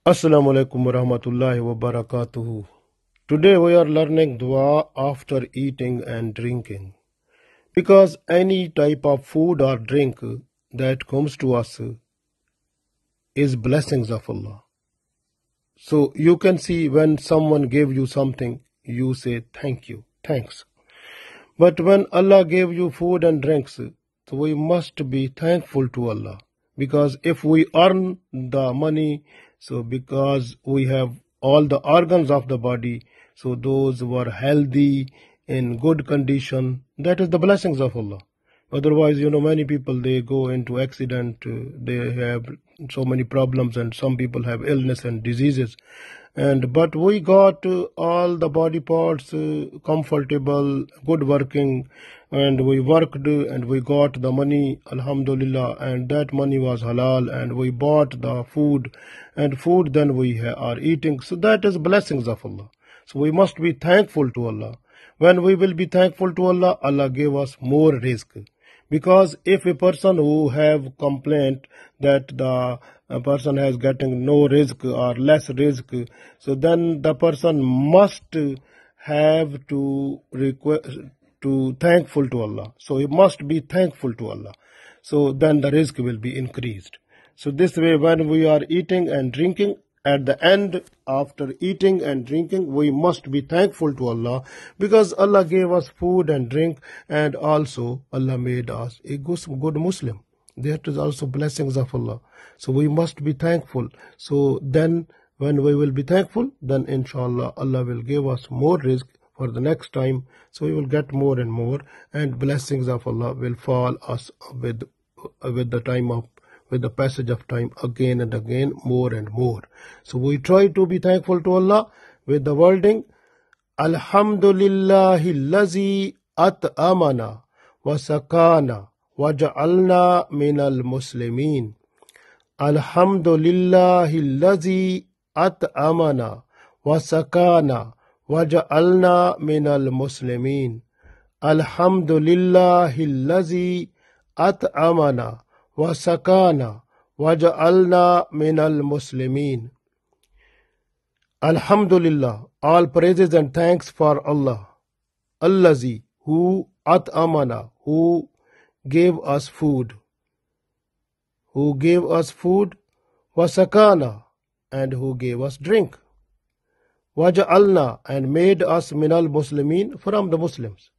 Assalamu alaikum wa rahmatullahi wa barakatuhu. Today we are learning dua after eating and drinking. Because any type of food or drink that comes to us is blessings of Allah. So you can see when someone gave you something, you say thank you, thanks. But when Allah gave you food and drinks, so we must be thankful to Allah. Because if we earn the money, so because we have all the organs of the body, so those were healthy, in good condition, that is the blessings of Allah. Otherwise, many people, they go into accident, they have so many problems, and some people have illness and diseases. But we got all the body parts comfortable, good working, and we worked and we got the money, alhamdulillah, and that money was halal, and we bought the food, and food then we are eating. So that is blessings of Allah. So we must be thankful to Allah. When we will be thankful to Allah, Allah gave us more risk. Because if a person who have complaint that the person has getting no risk or less risk, so then the person must have to request to thankful to Allah. So he must be thankful to Allah. So then the risk will be increased. So this way, when we are eating and drinking, at the end, after eating and drinking, we must be thankful to Allah, because Allah gave us food and drink, and also Allah made us a good Muslim. That is also blessings of Allah. So we must be thankful. So then when we will be thankful, then inshallah Allah will give us more risk for the next time. So we will get more and more, and blessings of Allah will fall us with the passage of time, again and again, more and more. So we try to be thankful to Allah with the wording Al-hamdu lillãhilladhi at-amana wasaqãnâ waja-alana muslimin. Al-hamdu lillãhilladhi at-amana wasaqãnâ waja-alana muslimin. Al-hamdu lillãhilladhi at-amana wasaqãnâ waja-alana muslimin. Alhamdulillah, all praises and thanks for Allah. Alladhi, who at-amana, who gave us food. Who gave us food, wasaqãnâ, and who gave us drink. Waja-alana, and made us muslimin, from the Muslims.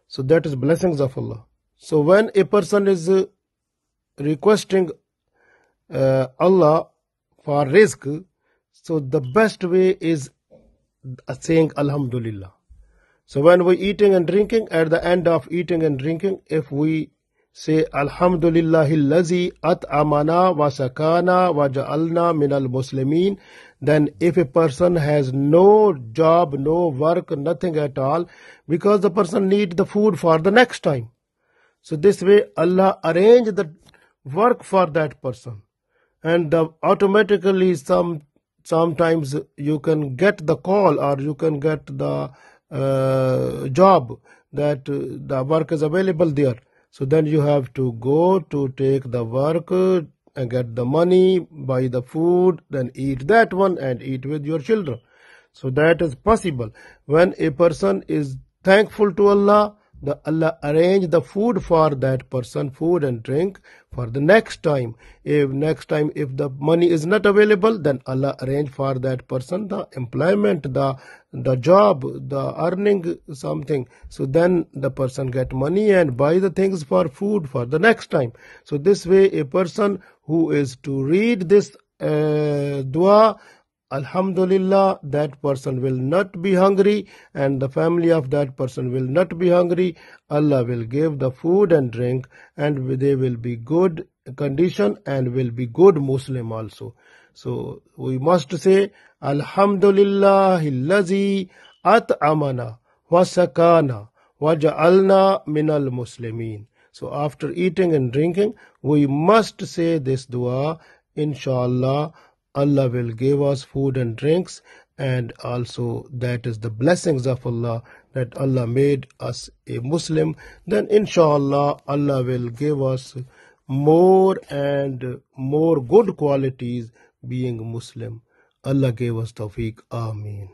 So that is blessings of Allah. So when a person is requesting Allah for risk, so the best way is saying Alhamdulillah. So when we eating and drinking, at the end of eating and drinking, if we say Alhamdulillahilladhi at-amana wasaqãnâ waja-alana muslimin, then if a person has no job, no work, nothing at all, because the person need the food for the next time. So this way Allah arrange the work for that person, and automatically sometimes you can get the call, or you can get the job that the work is available there. So then you have to go to take the work and get the money, buy the food, then eat that one and eat with your children. So that is possible. When a person is thankful to Allah, Allah arrange the food for that person, food and drink for the next time. If the money is not available, then Allah arrange for that person the employment, the job, the earning something. So then the person get money and buy the things for food for the next time. So this way, a person who is to read this dua, Alhamdulillah, that person will not be hungry, and the family of that person will not be hungry. Allah will give the food and drink, and they will be good condition and will be good Muslim also. So we must say Alhamdulillahilladhi at-amana wasaqãnâ waja-alana muslimin. So after eating and drinking, we must say this dua. Inshallah, Allah will give us food and drinks, and also that is the blessings of Allah, that Allah made us a Muslim. Then inshallah Allah will give us more and more good qualities, being a Muslim. Allah gave us tawfiq. Ameen.